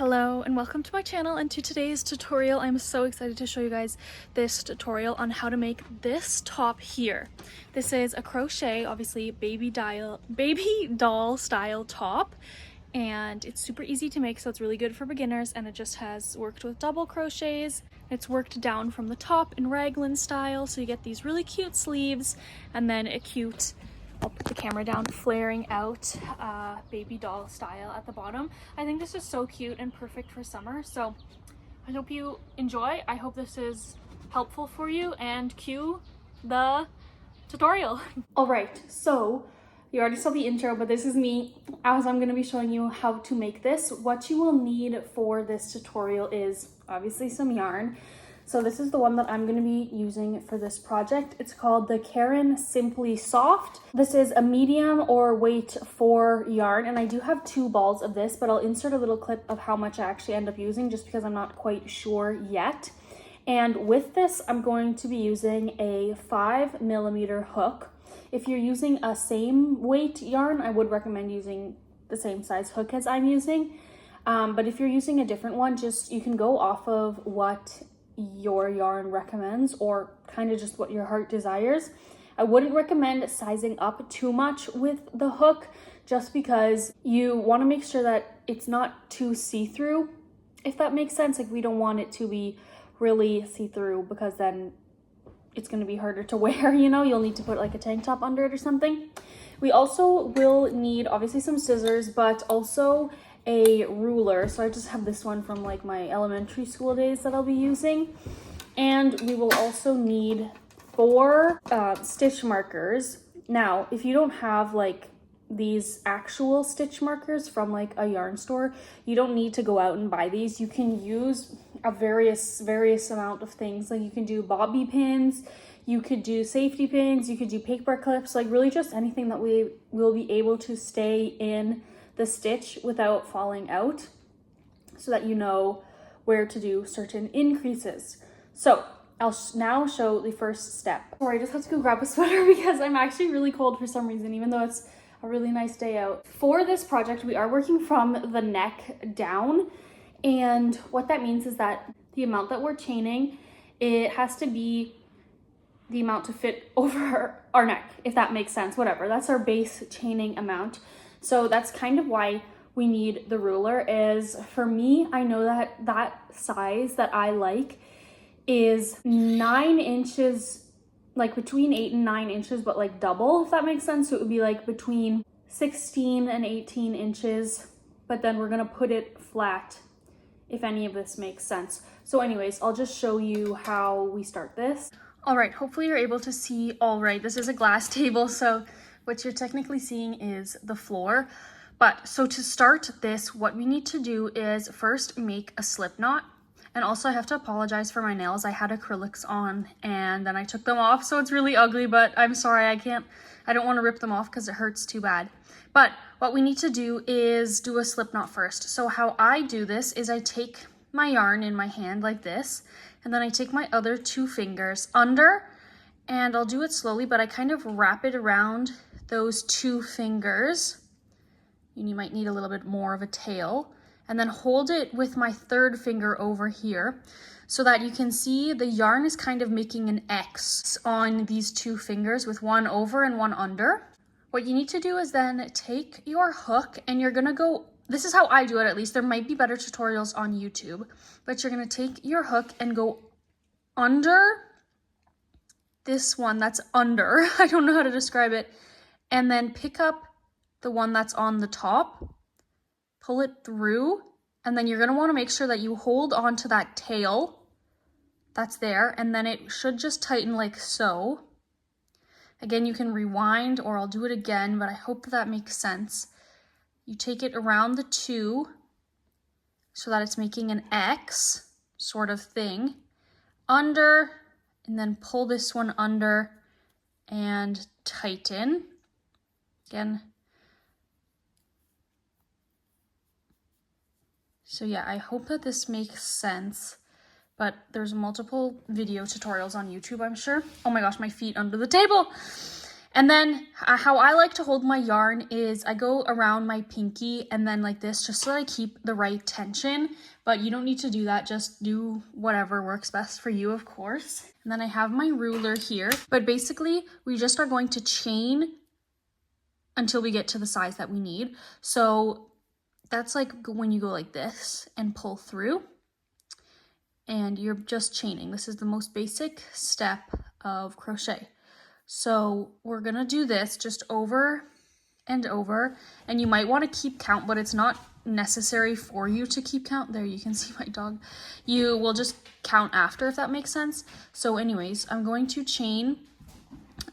Hello and welcome to my channel, and to today's tutorial I'm so excited to show you guys this tutorial on how to make this top here. This is a crochet, obviously baby doll style top, and it's super easy to make, so it's really good for beginners, and it just has worked with double crochets. It's worked down from the top in raglan style, so you get these really cute sleeves and then a cute, I'll put the camera down, flaring out baby doll style at the bottom. I think this is so cute and perfect for summer, so I hope you enjoy. I hope this is helpful for you, and cue the tutorial. All right, so you already saw the intro, but this is me as I'm going to be showing you how to make this. What you will need for this tutorial is obviously some yarn. So this is the one that I'm going to be using for this project. It's called the Karen Simply Soft. This is a medium or weight 4 yarn, and I do have 2 balls of this, but I'll insert a little clip of how much I actually end up using just because I'm not quite sure yet. And with this, I'm going to be using a 5mm hook. If you're using a same weight yarn, I would recommend using the same size hook as I'm using. But if you're using a different one, you can go off of what your yarn recommends, or kind of just what your heart desires. I wouldn't recommend sizing up too much with the hook, just because you want to make sure that it's not too see-through, if that makes sense. Like, we don't want it to be really see-through, because then it's going to be harder to wear, you know. You'll need to put like a tank top under it or something. We also will need obviously some scissors, but also a ruler. So I just have this one from like my elementary school days that I'll be using. And we will also need 4 stitch markers. Now, if you don't have like these actual stitch markers from like a yarn store, you don't need to go out and buy these. You can use a various amount of things. Like, you can do bobby pins, you could do safety pins, you could do paper clips, like really just anything that we will be able to stay in the stitch without falling out, so that you know where to do certain increases. So I'll now show the first step. Sorry, I just have to go grab a sweater because I'm actually really cold for some reason, even though it's a really nice day out. For this project, we are working from the neck down, and what that means is that the amount that we're chaining, it has to be the amount to fit over our neck, if that makes sense. Whatever, that's our base chaining amount. So that's kind of why we need the ruler. Is, for me, I know that that size that I like is 9 inches, like between 8 and 9 inches, but like double, if that makes sense. So it would be like between 16 and 18 inches, but then we're gonna put it flat, if any of this makes sense. So anyways, I'll just show you how we start this. All right, hopefully you're able to see all right. This is a glass table, so what you're technically seeing is the floor. But so to start this, what we need to do is first make a slip knot. And also, I have to apologize for my nails. I had acrylics on and then I took them off, so it's really ugly, but I'm sorry, I don't want to rip them off because it hurts too bad. But what we need to do is do a slip knot first. So how I do this is I take my yarn in my hand like this, and then I take my other 2 fingers under, and I'll do it slowly, but I kind of wrap it around those 2 fingers. You might need a little bit more of a tail, and then hold it with my 3rd finger over here, so that you can see the yarn is kind of making an X on these 2 fingers with one over and one under. What you need to do is then take your hook, and you're gonna go, this is how I do it at least, there might be better tutorials on YouTube, but you're gonna take your hook and go under this one that's under, I don't know how to describe it, and then pick up the one that's on the top, pull it through, and then you're going to want to make sure that you hold on to that tail that's there, and then it should just tighten like so. Again, you can rewind, or I'll do it again, but I hope that makes sense. You take it around the 2 so that it's making an X sort of thing, under, and then pull this one under and tighten. Again. So yeah, I hope that this makes sense, but there's multiple video tutorials on YouTube, I'm sure. Oh my gosh, my feet under the table. And then how I like to hold my yarn is I go around my pinky and then like this, just so I keep the right tension. But you don't need to do that. Just do whatever works best for you, of course. And then I have my ruler here. But basically, we just are going to chain until we get to the size that we need. So that's like when you go like this and pull through. And you're just chaining. This is the most basic step of crochet. So we're gonna do this just over and over, and you might want to keep count, but it's not necessary for you to keep count. There, you can see my dog. You will just count after, if that makes sense. So anyways, I'm going to chain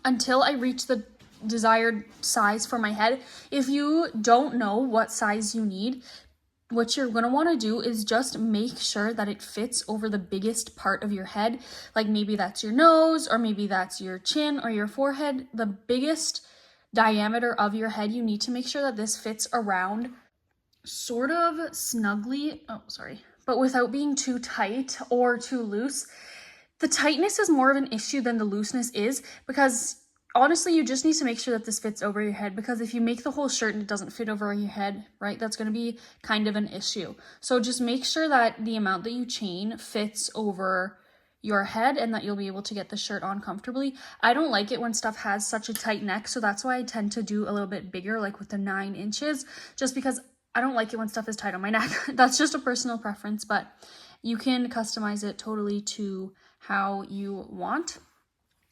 until I reach the desired size for my head. If you don't know what size you need, what you're gonna wanna do is just make sure that it fits over the biggest part of your head. Like maybe that's your nose, or maybe that's your chin or your forehead. The biggest diameter of your head, you need to make sure that this fits around sort of snugly, but without being too tight or too loose. The tightness is more of an issue than the looseness is, because honestly, you just need to make sure that this fits over your head, because if you make the whole shirt and it doesn't fit over your head, right, that's going to be kind of an issue. So just make sure that the amount that you chain fits over your head and that you'll be able to get the shirt on comfortably. I don't like it when stuff has such a tight neck, so that's why I tend to do a little bit bigger, like with the 9 inches, just because I don't like it when stuff is tight on my neck. That's just a personal preference, but you can customize it totally to how you want.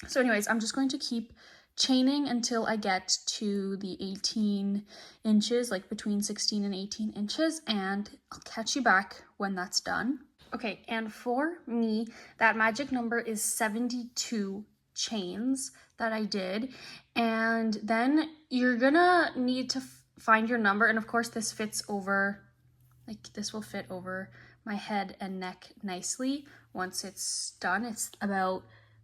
So anyways, I'm just going to keep chaining until I get to the 18 inches, like between 16 and 18 inches, and I'll catch you back when that's done. Okay, and for me, that magic number is 72 chains that I did. And then you're gonna need to find your number, and of course this fits over, like this will fit over my head and neck nicely once it's done. It's about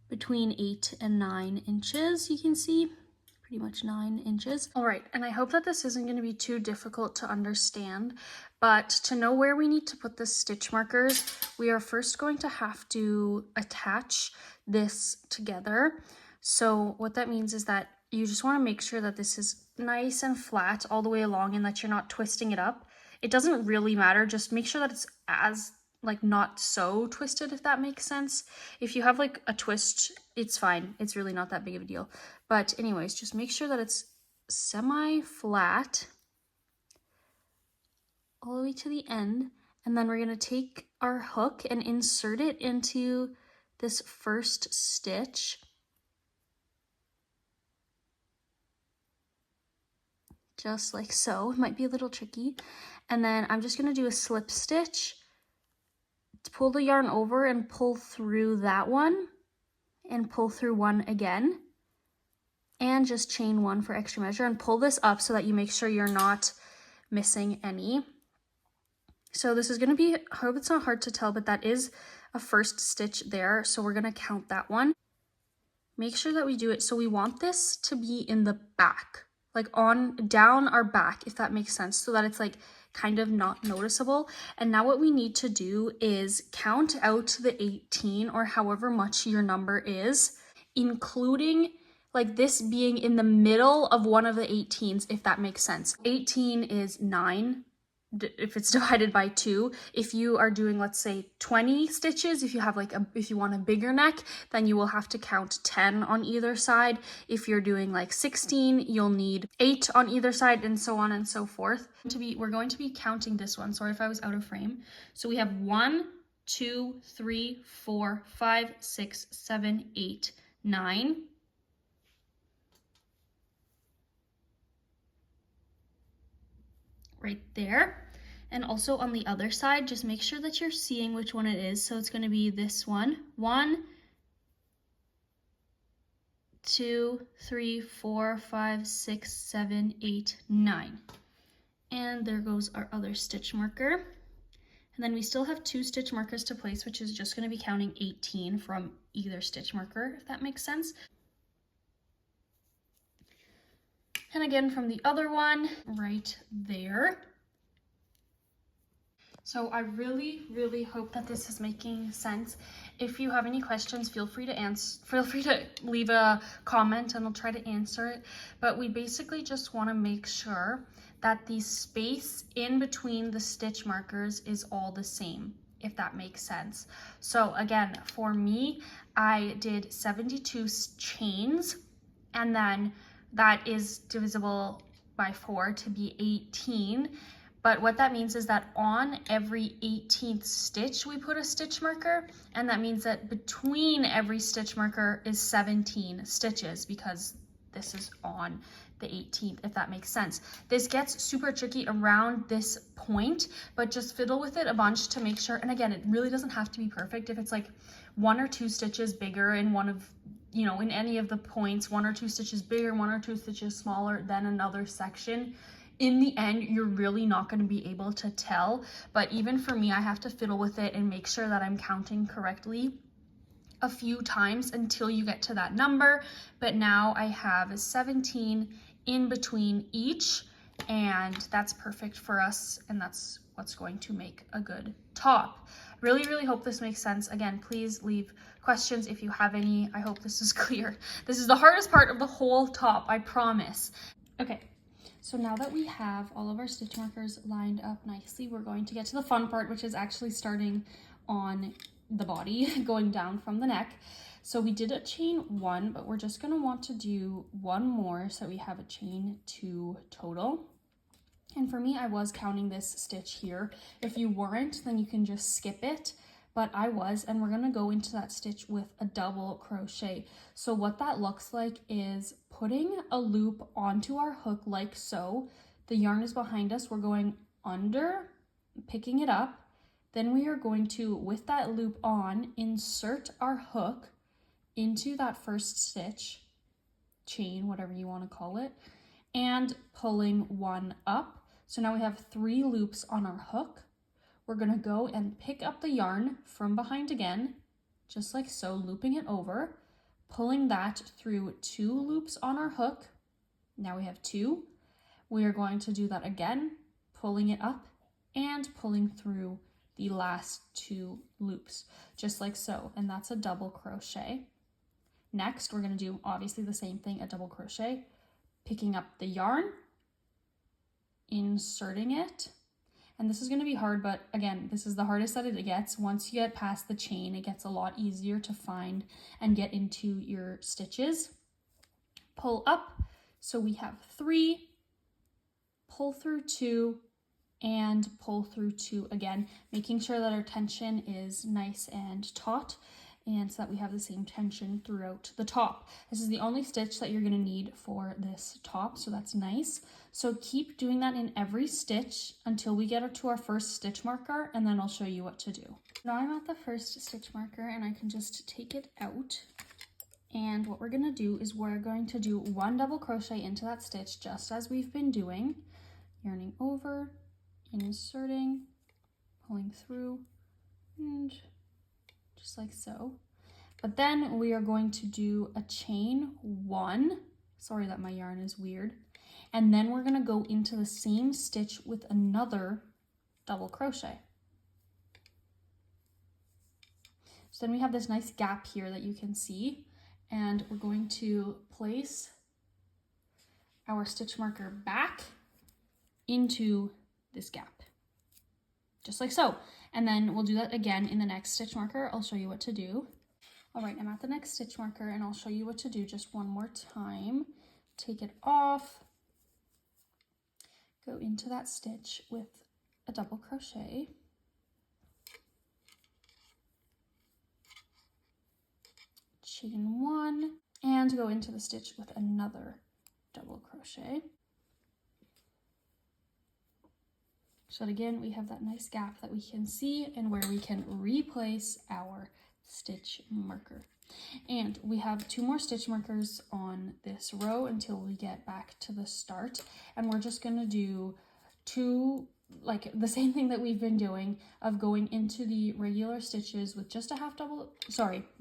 between 8 and 9 inches, you can see, pretty much 9 inches. All right, and I hope that this isn't going to be too difficult to understand, but to know where we need to put the stitch markers, we are first going to have to attach this together. So what that means is that you just want to make sure that this is nice and flat all the way along and that you're not twisting it up. It doesn't really matter, just make sure that it's as like not so twisted, if that makes sense. If you have like a twist, it's fine. It's really not that big of a deal. But anyways, just make sure that it's semi-flat all the way to the end. And then we're gonna take our hook and insert it into this first stitch. Just like so. It might be a little tricky. And then I'm just gonna do a slip stitch, pull the yarn over and pull through that one and pull through one again, and just chain one for extra measure and pull this up so that you make sure you're not missing any. So this is going to be, I hope it's not hard to tell, but that is a first stitch there, so we're going to count that one. Make sure that we do it, so we want this to be in the back, like on down our back, if that makes sense, so that it's like kind of not noticeable. And now what we need to do is count out to the 18 or however much your number is, including like this being in the middle of one of the 18s, if that makes sense. 18 is 9 if it's divided by 2. If you are doing, let's say, 20 stitches, if you have like if you want a bigger neck, then you will have to count 10 on either side. If you're doing like 16, you'll need 8 on either side, and so on and so forth. We're going to be counting this one. Sorry if I was out of frame. So we have 1, 2, 3, 4, 5, 6, 7, 8, 9. Right there. And also on the other side, just make sure that you're seeing which one it is. So it's going to be this one. 1, 2, 3, 4, 5, 6, 7, 8, 9. And there goes our other stitch marker. And then we still have 2 stitch markers to place, which is just going to be counting 18 from either stitch marker, if that makes sense. And again from the other one, right there. So I really hope that this is making sense. If you have any questions, feel free to leave a comment and I'll try to answer it. But we basically just want to make sure that the space in between the stitch markers is all the same, if that makes sense. So again, for me, I did 72 chains, and then that is divisible by 4 to be 18. But what that means is that on every 18th stitch, we put a stitch marker, and that means that between every stitch marker is 17 stitches, because this is on the 18th, if that makes sense. This gets super tricky around this point, but just fiddle with it a bunch to make sure. And again, it really doesn't have to be perfect. If it's like 1 or 2 stitches bigger in one of, you know, in any of the points, 1 or 2 stitches bigger, 1 or 2 stitches smaller than another section, in the end, you're really not going to be able to tell. But even for me, I have to fiddle with it and make sure that I'm counting correctly a few times until you get to that number. But now I have 17 in between each, and that's perfect for us, and that's what's going to make a good top. Really hope this makes sense. Again, please leave questions if you have any. I hope this is clear. This is the hardest part of the whole top, I promise. Okay. So now that we have all of our stitch markers lined up nicely, we're going to get to the fun part, which is actually starting on the body, going down from the neck. So we did a chain 1, but we're just going to want to do 1 more, so we have a chain 2 total. And for me, I was counting this stitch here. If you weren't, then you can just skip it. But I was, and we're gonna go into that stitch with a double crochet. So what that looks like is putting a loop onto our hook like so. The yarn is behind us. We're going under, picking it up. Then we are going to, with that loop on, insert our hook into that first stitch, chain, whatever you want to call it, and pulling 1 up. So now we have 3 loops on our hook. We're going to go and pick up the yarn from behind again, just like so, looping it over, pulling that through 2 loops on our hook. Now we have 2. We are going to do that again, pulling it up and pulling through the last 2 loops, just like so, and that's a double crochet. Next, we're going to do obviously the same thing, a double crochet, picking up the yarn, inserting it. And this is going to be hard, but again, this is the hardest that it gets. Once you get past the chain, it gets a lot easier to find and get into your stitches. Pull up, so we have 3, pull through 2, and pull through 2 again, making sure that our tension is nice and taut, and so that we have the same tension throughout the top. This is the only stitch that you're going to need for this top, so that's nice. So keep doing that in every stitch until we get to our first stitch marker, and then I'll show you what to do. Now I'm at the first stitch marker, and I can just take it out. And what we're going to do is we're going to do 1 double crochet into that stitch, just as we've been doing, yarning over, inserting, pulling through, and just like so. But then we are going to do a chain 1. Sorry that my yarn is weird. And then we're going to go into the same stitch with another double crochet. So then we have this nice gap here that you can see, and we're going to place our stitch marker back into this gap, just like so. And then we'll do that again in the next stitch marker. I'll show you what to do. All right, I'm at the next stitch marker, and I'll show you what to do just one more time. Take it off, go into that stitch with a double crochet, chain 1, and go into the stitch with another double crochet. So again, we have that nice gap that we can see and where we can replace our stitch marker. And we have 2 more stitch markers on this row until we get back to the start. And we're just going to do 2, like the same thing that we've been doing, of going into the regular stitches with just a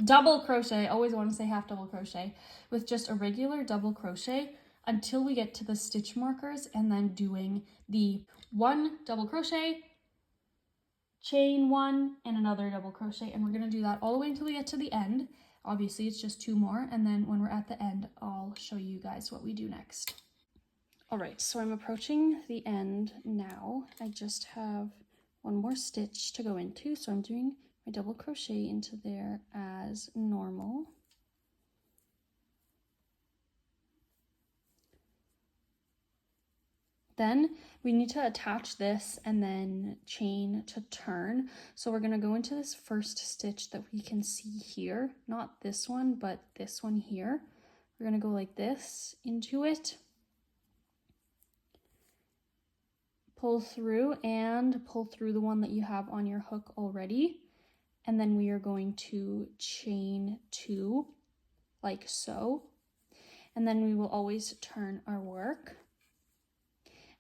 double crochet. I always want to say half double crochet, with just a regular double crochet until we get to the stitch markers, and then doing the 1 double crochet, chain one, and another double crochet, and we're going to do that all the way until we get to the end. Obviously it's just 2 more, and then when we're at the end I'll show you guys what we do next. All right, so I'm approaching the end now. I just have 1 more stitch to go into, so I'm doing my double crochet into there as normal. Then we need to attach this and then chain to turn. So we're going to go into this first stitch that we can see here, not this one, but this one here. We're going to go like this into it, pull through and pull through the one that you have on your hook already. And then we are going to chain 2 like so. And then we will always turn our work.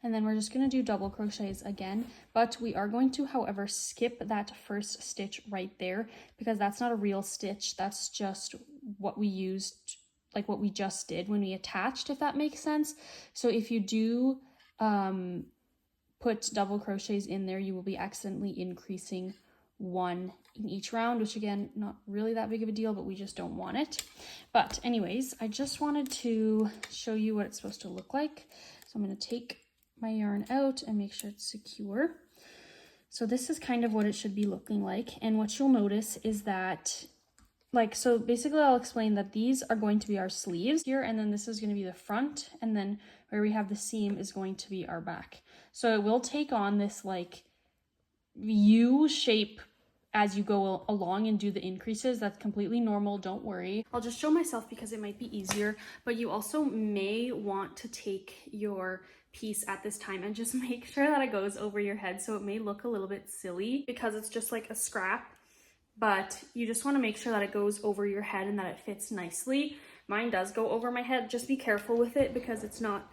And then we're just going to do double crochets again, but we are going to, however, skip that first stitch right there because that's not a real stitch. That's just what we used, like what we just did when we attached, if that makes sense. So if you do put double crochets in there, you will be accidentally increasing 1 in each round, which again, not really that big of a deal, but we just don't want it. But anyways, I just wanted to show you what it's supposed to look like. So I'm going to take my yarn out and make sure it's secure. So this is kind of what it should be looking like. And what you'll notice is that, like, so basically I'll explain that these are going to be our sleeves here, and then this is going to be the front, and then where we have the seam is going to be our back. So it will take on this like U shape as you go along and do the increases. That's completely normal, don't worry. I'll just show myself because it might be easier, but you also may want to take your piece at this time and just make sure that it goes over your head. So it may look a little bit silly because it's just like a scrap, but you just want to make sure that it goes over your head and that it fits nicely. Mine does go over my head. Just be careful with it because it's not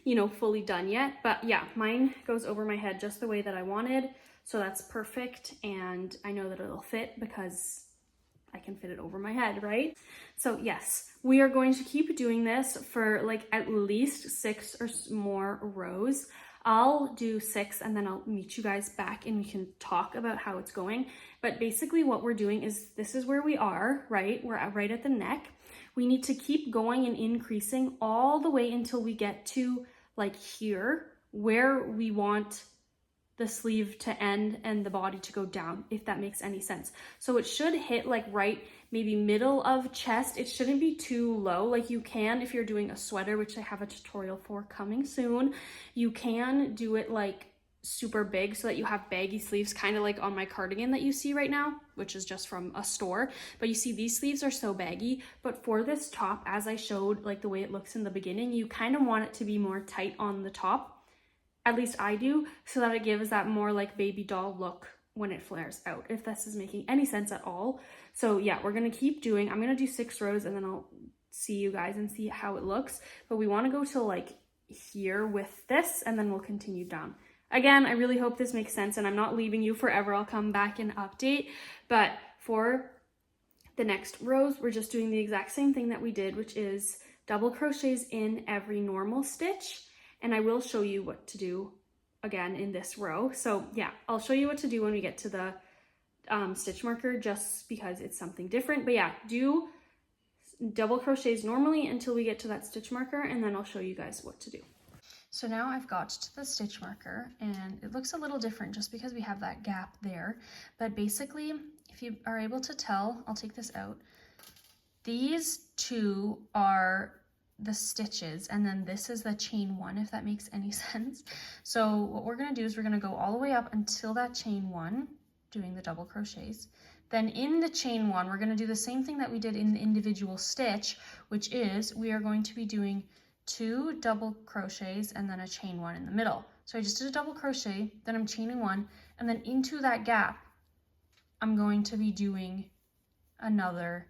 you know, fully done yet. But yeah, mine goes over my head just the way that I wanted. So that's perfect, and I know that it'll fit because I can fit it over my head, right? So yes, we are going to keep doing this for like at least 6 or more rows. I'll do 6 and then I'll meet you guys back and we can talk about how it's going. But basically what we're doing is, this is where we are, right? We're right at the neck. We need to keep going and increasing all the way until we get to like here, where we want the sleeve to end and the body to go down, if that makes any sense. So it should hit like right maybe middle of chest. It shouldn't be too low. Like you can, if you're doing a sweater, which I have a tutorial for coming soon, you can do it like super big so that you have baggy sleeves, kind of like on my cardigan that you see right now, which is just from a store. But you see these sleeves are so baggy, but for this top, as I showed, like the way it looks in the beginning, you kind of want it to be more tight on the top. At least I do, so that it gives that more like baby doll look when it flares out, if this is making any sense at all. So yeah, we're gonna keep doing, I'm gonna do 6 rows and then I'll see you guys and see how it looks. But we wanna go to like here with this and then we'll continue down. Again, I really hope this makes sense and I'm not leaving you forever. I'll come back and update. But for the next rows, we're just doing the exact same thing that we did, which is double crochets in every normal stitch. And I will show you what to do again in this row. So yeah, I'll show you what to do when we get to the stitch marker, just because it's something different. But yeah, do double crochets normally until we get to that stitch marker, and then I'll show you guys what to do. So now I've got to the stitch marker and it looks a little different just because we have that gap there. But basically, if you are able to tell, I'll take this out. These two are the stitches, and then this is the chain 1, if that makes any sense. So what we're going to do is we're going to go all the way up until that chain 1, doing the double crochets. Then in the chain 1, we're going to do the same thing that we did in the individual stitch, which is we are going to be doing 2 double crochets and then a chain 1 in the middle. So I just did a double crochet, then I'm chaining 1, and then into that gap I'm going to be doing another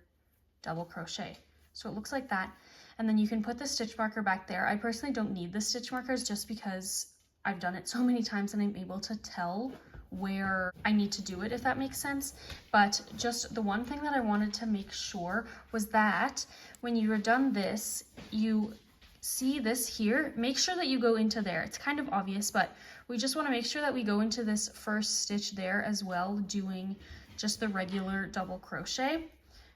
double crochet. So it looks like that. And then you can put the stitch marker back there. I personally don't need the stitch markers just because I've done it so many times and I'm able to tell where I need to do it, if that makes sense. But just the one thing that I wanted to make sure was that when you are done this, you see this here, make sure that you go into there. It's kind of obvious, but we just want to make sure that we go into this first stitch there as well, doing just the regular double crochet.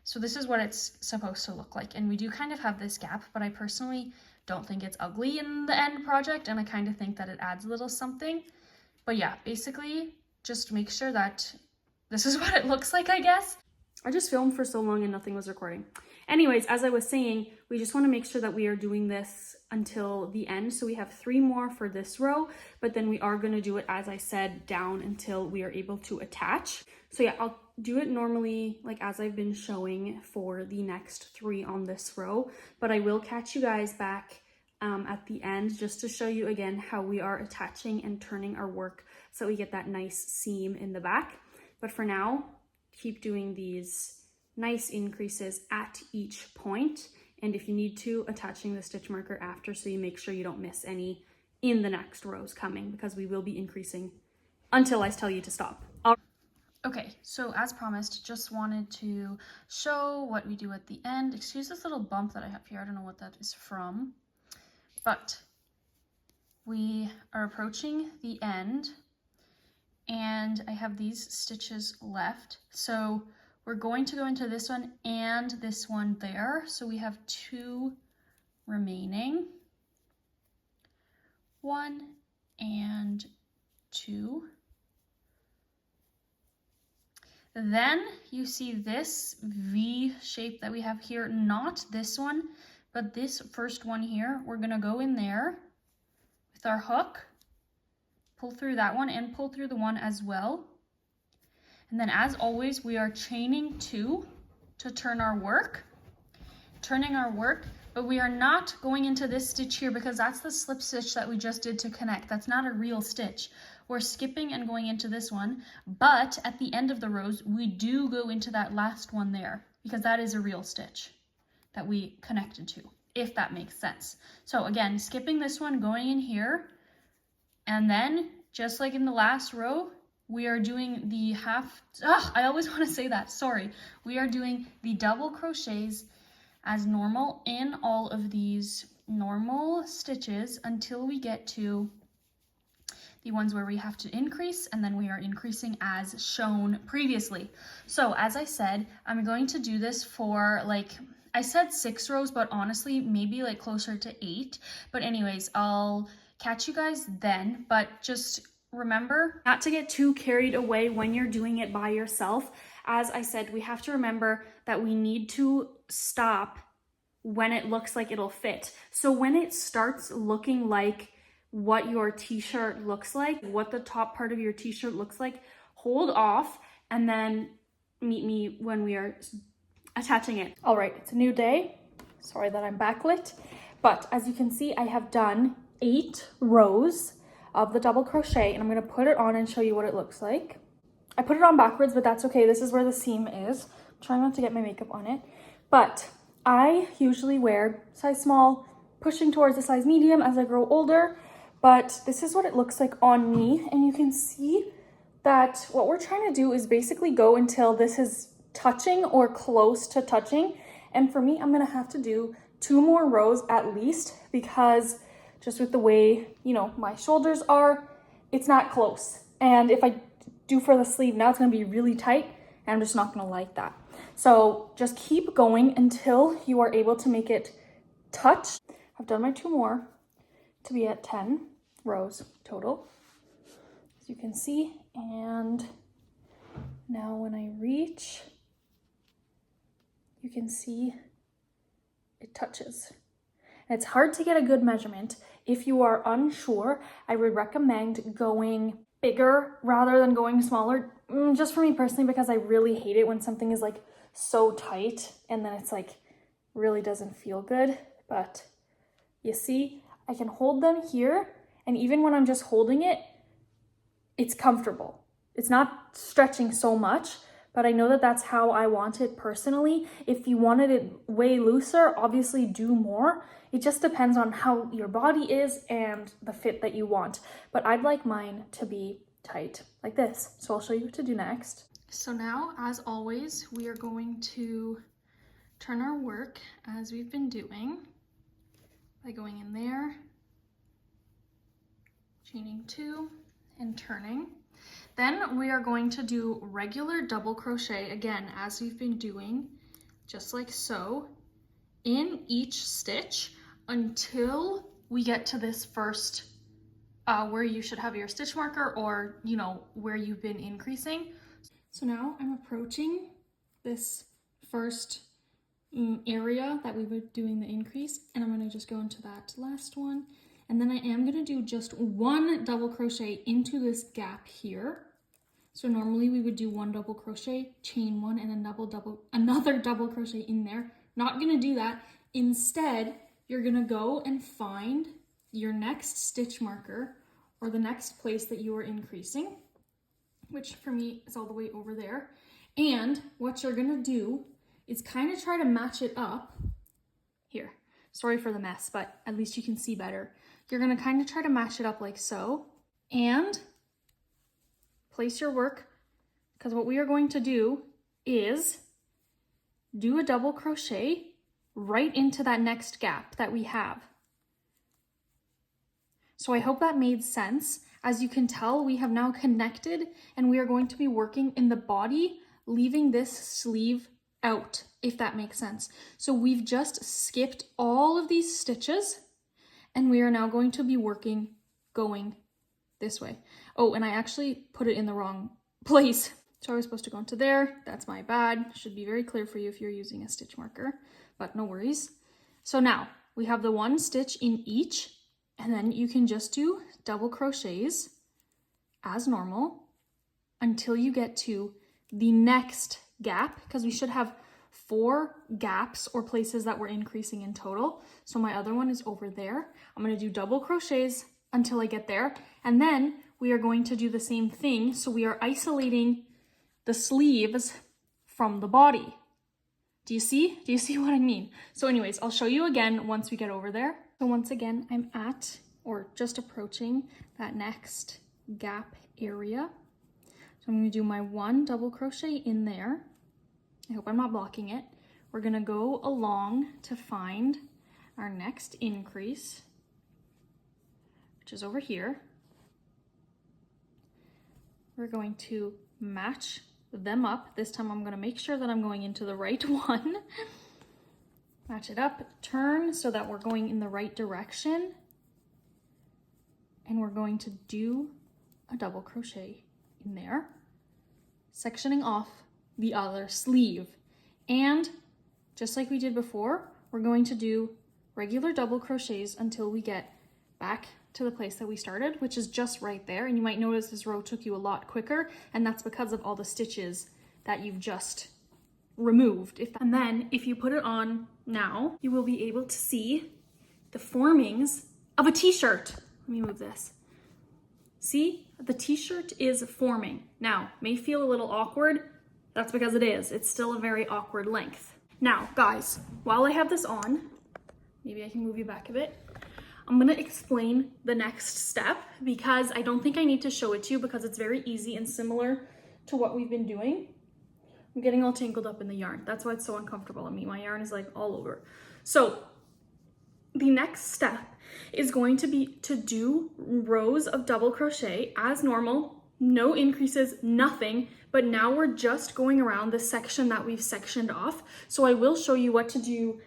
So this is what it's supposed to look like. And we do kind of have this gap, but I personally don't think it's ugly in the end project, and I kind of think that it adds a little something. But yeah, basically just make sure that this is what it looks like, I guess. I just filmed for so long and nothing was recording. Anyways, as I was saying, we just want to make sure that we are doing this until the end. So we have 3 more for this row, but then we are going to do it, as I said, down until we are able to attach. So yeah, I'll do it normally, like as I've been showing for the next 3 on this row, but I will catch you guys back at the end just to show you again how we are attaching and turning our work so we get that nice seam in the back. But for now, keep doing these nice increases at each point, and if you need to, attaching the stitch marker after so you make sure you don't miss any in the next rows coming, because we will be increasing until I tell you to stop. Okay, so as promised, just wanted to show what we do at the end. Excuse this little bump that I have here, I don't know what that is from, but we are approaching the end and I have these stitches left. So we're going to go into this one and this one there. So we have 2 remaining. 1 and 2. Then you see this V shape that we have here, not this one, but this first one here. We're gonna go in there with our hook, pull through that one and pull through the one as well. And then as always, we are chaining 2 to turn our work, but we are not going into this stitch here because that's the slip stitch that we just did to connect. That's not a real stitch. We're skipping and going into this one, but at the end of the rows, we do go into that last one there because that is a real stitch that we connected to, if that makes sense. So again, skipping this one, going in here, and then just like in the last row, we are doing the I always want to say that, sorry. We are doing the double crochets as normal in all of these normal stitches until we get to the ones where we have to increase, and then we are increasing as shown previously. So as I said, I'm going to do this for like, I said 6 rows, but honestly, maybe like closer to 8. But anyways, I'll catch you guys then, but just remember not to get too carried away when you're doing it by yourself. As I said, we have to remember that we need to stop when it looks like it'll fit. So when it starts looking like what your t-shirt looks like, what the top part of your t-shirt looks like, hold off and then meet me when we are attaching it. All right, it's a new day. Sorry that I'm backlit, but as you can see, I have done 8 rows of the double crochet, and I'm gonna put it on and show you what it looks like. I put it on backwards, but that's okay. This is where the seam is. I'm trying not to get my makeup on it, but I usually wear size small, pushing towards a size medium as I grow older, but this is what it looks like on me, and you can see that what we're trying to do is basically go until this is touching or close to touching. And for me, I'm gonna have to do 2 more rows at least, because just with the way, you know, my shoulders are, it's not close. And if I do for the sleeve now, it's gonna be really tight, and I'm just not gonna like that. So just keep going until you are able to make it touch. I've done my 2 more to be at 10 rows total, as you can see. And now when I reach, you can see it touches. And it's hard to get a good measurement. If you are unsure, I would recommend going bigger rather than going smaller, just for me personally, because I really hate it when something is like so tight and then it's like really doesn't feel good. But you see, I can hold them here, and even when I'm just holding it, it's comfortable. It's not stretching so much, but I know that that's how I want it personally. If you wanted it way looser, obviously do more. It just depends on how your body is and the fit that you want. But I'd like mine to be tight like this. So I'll show you what to do next. So now, as always, we are going to turn our work as we've been doing by going in there, chaining 2, and turning. Then we are going to do regular double crochet again, as we've been doing, just like so, in each stitch until we get to this first where you should have your stitch marker, or you know, where you've been increasing. So now I'm approaching this first area that we were doing the increase, and I'm going to just go into that last one, and then I am going to do just one double crochet into this gap here. So normally we would do one double crochet, chain one, and another double crochet in there. Not going to do that. Instead, you're going to go and find your next stitch marker, or the next place that you are increasing, which for me is all the way over there. And what you're going to do is kind of try to match it up here. Sorry for the mess, but at least you can see better. You're going to kind of try to match it up like so, and place your work, because what we are going to do is do a double crochet right into that next gap that we have. So I hope that made sense. As you can tell, we have now connected, and we are going to be working in the body, leaving this sleeve out, if that makes sense. So we've just skipped all of these stitches, and we are now going to be working going this way. Oh, and I actually put it in the wrong place. So I was supposed to go into there. That's my bad. Should be very clear for you if you're using a stitch marker, but no worries. So now we have the one stitch in each, and then you can just do double crochets as normal until you get to the next gap, because we should have 4 gaps or places that we're increasing in total. So my other one is over there. I'm going to do double crochets until I get there, and then we are going to do the same thing. So we are isolating the sleeves from the body. Do you see? Do you see what I mean? So anyways, I'll show you again once we get over there. So once again, I'm at, or just approaching, that next gap area. So I'm going to do my 1 double crochet in there. I hope I'm not blocking it. We're going to go along to find our next increase, which is over here. We're going to match them up. This time I'm going to make sure that I'm going into the right one. Match it up, turn so that we're going in the right direction. And we're going to do a double crochet in there, sectioning off the other sleeve. And just like we did before, we're going to do regular double crochets until we get back to the place that we started, which is just right there. And you might notice this row took you a lot quicker, and that's because of all the stitches that you've just removed. And then if you put it on now, you will be able to see the formings of a t-shirt. Let me move this. See, the t-shirt is forming. Now, may feel a little awkward. That's because it is. It's still a very awkward length. Now, guys, while I have this on, maybe I can move you back a bit. I'm gonna explain the next step, because I don't think I need to show it to you, because it's very easy and similar to what we've been doing. I'm getting all tangled up in the yarn. That's why it's so uncomfortable on me. My yarn is like all over. So the next step is going to be to do rows of double crochet as normal, no increases, nothing, but now we're just going around the section that we've sectioned off. So I will show you what to do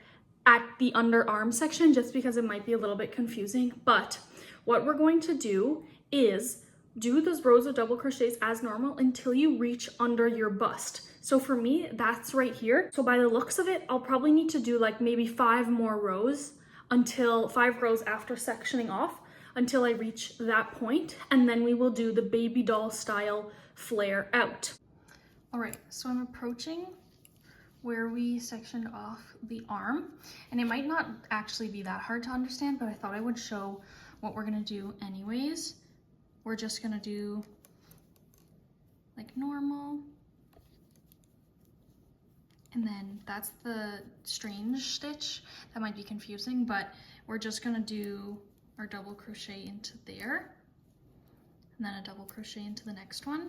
at the underarm section, just because it might be a little bit confusing. But what we're going to do is do those rows of double crochets as normal until you reach under your bust. So for me, that's right here. So by the looks of it, I'll probably need to do like maybe 5 more rows, until 5 rows after sectioning off, until I reach that point. And then we will do the baby doll style flare out. All right, so I'm approaching where we sectioned off the arm, and it might not actually be that hard to understand, but I thought I would show what we're gonna do anyways. We're just gonna do like normal, and then that's the strange stitch. That might be confusing, but we're just gonna do our double crochet into there, and then a double crochet into the next one,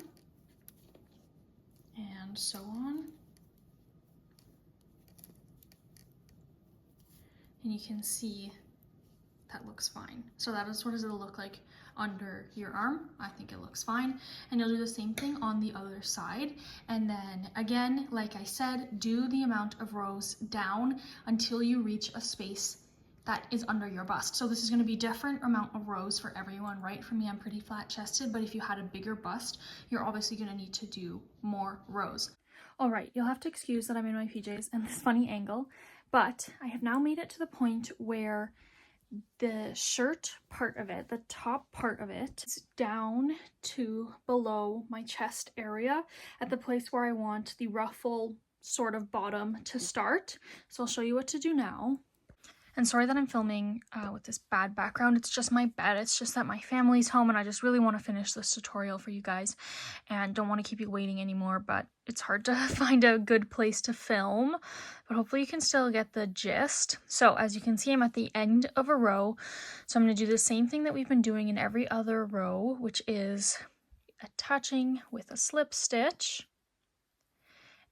and so on. And you can see that looks fine. So that is what it'll look like under your arm. I think it looks fine. And you'll do the same thing on the other side. And then again, like I said, do the amount of rows down until you reach a space that is under your bust. So this is going to be different amount of rows for everyone, right? For me, I'm pretty flat chested, but if you had a bigger bust, you're obviously going to need to do more rows. All right, you'll have to excuse that I'm in my PJs and this funny angle, but I have now made it to the point where the shirt part of it, the top part of it, is down to below my chest area at the place where I want the ruffle sort of bottom to start. So I'll show you what to do now. And sorry that I'm filming with this bad background. It's just my bed. It's just that my family's home and I just really want to finish this tutorial for you guys and don't want to keep you waiting anymore, but it's hard to find a good place to film, but hopefully you can still get the gist. So as you can see, I'm at the end of a row. So I'm going to do the same thing that we've been doing in every other row, which is attaching with a slip stitch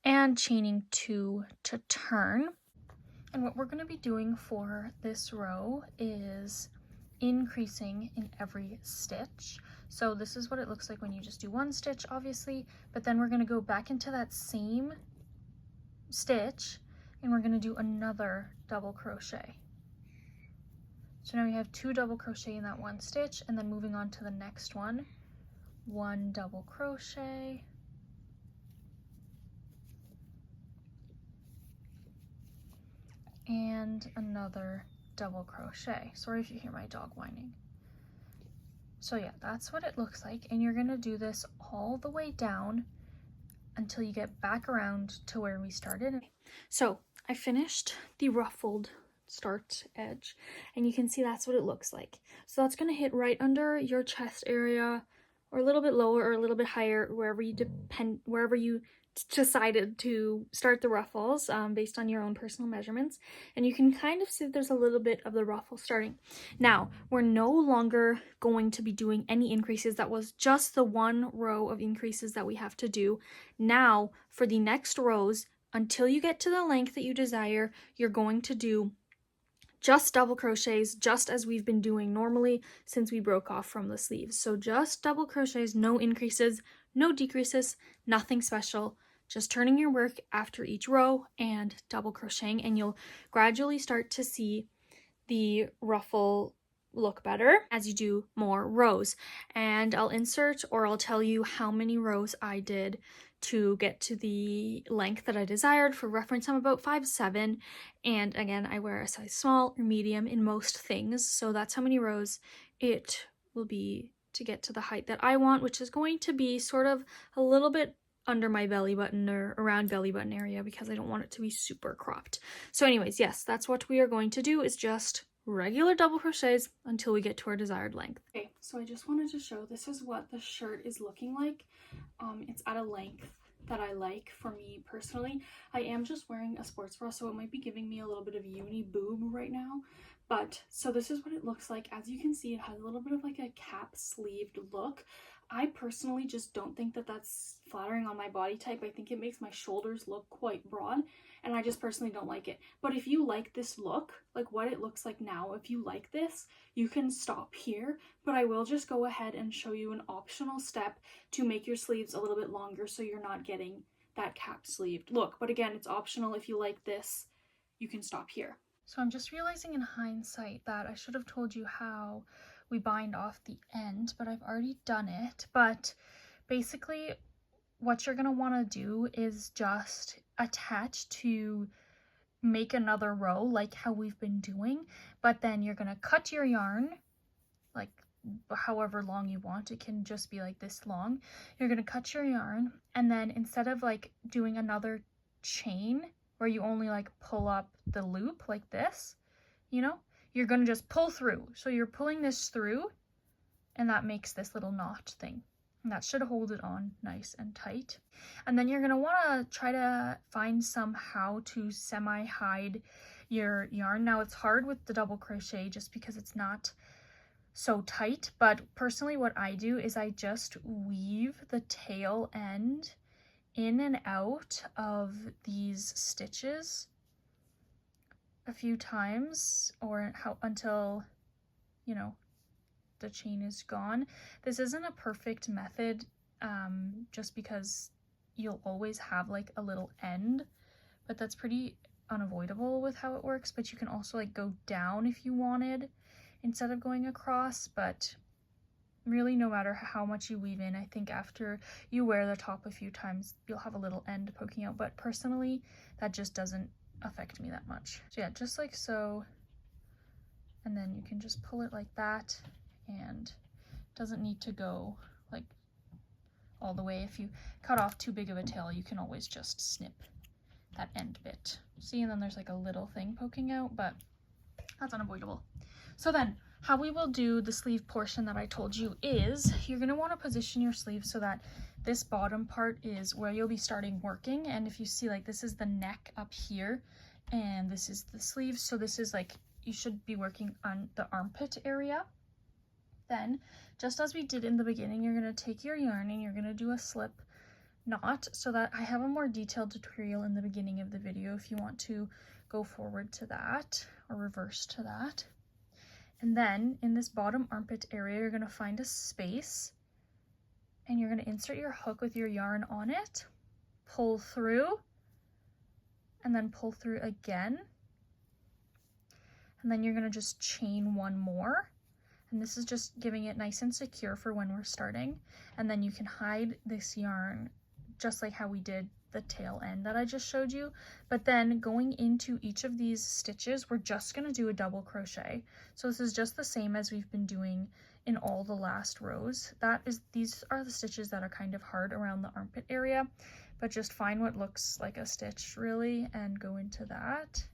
and chaining 2 to turn. And what we're going to be doing for this row is increasing in every stitch. So this is what it looks like when you just do one stitch, obviously, but then we're going to go back into that same stitch and we're going to do another double crochet. So now we have 2 double crochet in that one stitch, and then moving on to the next one, 1 double crochet, and another double crochet. Sorry if you hear my dog whining. So yeah, that's what it looks like, and you're going to do this all the way down until you get back around to where we started. So I finished the ruffled start edge, and you can see that's what it looks like. So that's going to hit right under your chest area, or a little bit lower or a little bit higher, wherever you decided to start the ruffles, based on your own personal measurements. And you can kind of see that there's a little bit of the ruffle starting. Now, we're no longer going to be doing any increases. That was just the 1 row of increases that we have to do. Now, for the next rows, until you get to the length that you desire, you're going to do just double crochets, just as we've been doing normally since we broke off from the sleeves. So just double crochets, no increases, no decreases, nothing special. Just turning your work after each row and double crocheting, and you'll gradually start to see the ruffle look better as you do more rows. And I'll insert, or I'll tell you how many rows I did to get to the length that I desired. For reference, I'm about 5'7", and again, I wear a size small or medium in most things, so that's how many rows it will be to get to the height that I want, which is going to be sort of a little bit under my belly button or around belly button area, because I don't want it to be super cropped. So anyways, yes, that's what we are going to do, is just regular double crochets until we get to our desired length. Okay, so I just wanted to show, this is what the shirt is looking like. It's at a length that I like for me personally. I am just wearing a sports bra, so it might be giving me a little bit of uni boob right now. But so this is what it looks like. As you can see, it has a little bit of like a cap sleeved look. I personally just don't think that that's flattering on my body type. I think it makes my shoulders look quite broad, and I just personally don't like it. But if you like this look, like what it looks like now, if you like this, you can stop here. But I will just go ahead and show you an optional step to make your sleeves a little bit longer so you're not getting that cap sleeved look. But again, it's optional. If you like this, you can stop here. So I'm just realizing in hindsight that I should have told you how we bind off the end, but I've already done it. But basically what you're going to want to do is just attach to make another row like how we've been doing, but then you're going to cut your yarn like however long you want. It can just be like this long. You're going to cut your yarn, and then instead of like doing another chain where you only like pull up the loop like this, you know, you're going to just pull through. So you're pulling this through, and that makes this little notch thing. And that should hold it on nice and tight. And then you're going to want to try to find somehow to semi-hide your yarn. Now it's hard with the double crochet just because it's not so tight, but personally what I do is I just weave the tail end in and out of these stitches a few times, or until you know, the chain is gone. This isn't a perfect method, just because you'll always have like a little end, but that's pretty unavoidable with how it works. But you can also like go down if you wanted instead of going across. But really, no matter how much you weave in, I think after you wear the top a few times, you'll have a little end poking out. But personally, that just doesn't affect me that much. So yeah, just like so. And then you can just pull it like that, and it doesn't need to go like all the way. If you cut off too big of a tail, you can always just snip that end bit. See, and then there's like a little thing poking out, but that's unavoidable. So then how we will do the sleeve portion that I told you is you're going to want to position your sleeve so that this bottom part is where you'll be starting working. And if you see, like, this is the neck up here and this is the sleeve, so this is like, you should be working on the armpit area. Then, just as we did in the beginning, you're going to take your yarn and you're going to do a slip knot, so that I have a more detailed tutorial in the beginning of the video if you want to go forward to that or reverse to that. And then in this bottom armpit area, you're going to find a space and you're going to insert your hook with your yarn on it, pull through, and then pull through again. And then you're going to just chain one more. And this is just giving it nice and secure for when we're starting. And then you can hide this yarn just like how we did the tail end that I just showed you. But then going into each of these stitches, we're just going to do a double crochet. So this is just the same as we've been doing in all the last rows. These are the stitches that are kind of hard around the armpit area, but just find what looks like a stitch really and go into that.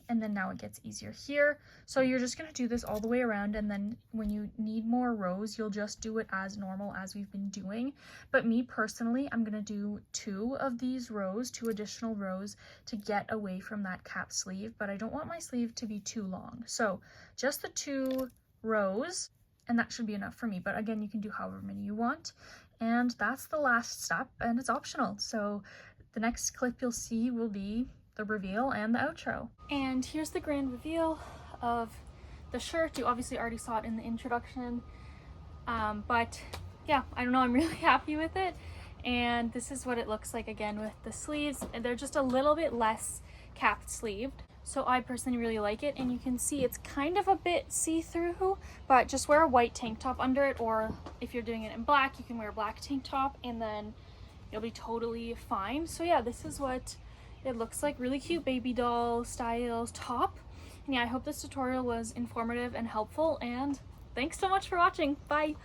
And then now it gets easier here. So you're just going to do this all the way around, and then when you need more rows, you'll just do it as normal as we've been doing. But me personally, I'm going to do 2 of these rows, 2 additional rows to get away from that cap sleeve, but I don't want my sleeve to be too long. So just the 2 rows, and that should be enough for me. But again, you can do however many you want. And that's the last step, and it's optional. So the next clip you'll see will be the reveal and the outro. And here's the grand reveal of the shirt. You obviously already saw it in the introduction, but yeah, I don't know, I'm really happy with it. And this is what it looks like again with the sleeves, and they're just a little bit less capped sleeved, so I personally really like it. And you can see it's kind of a bit see-through, but just wear a white tank top under it, or if you're doing it in black, you can wear a black tank top and then you'll be totally fine. So yeah, this is what it looks like. Really cute baby doll style top. And yeah, I hope this tutorial was informative and helpful, and thanks so much for watching. Bye!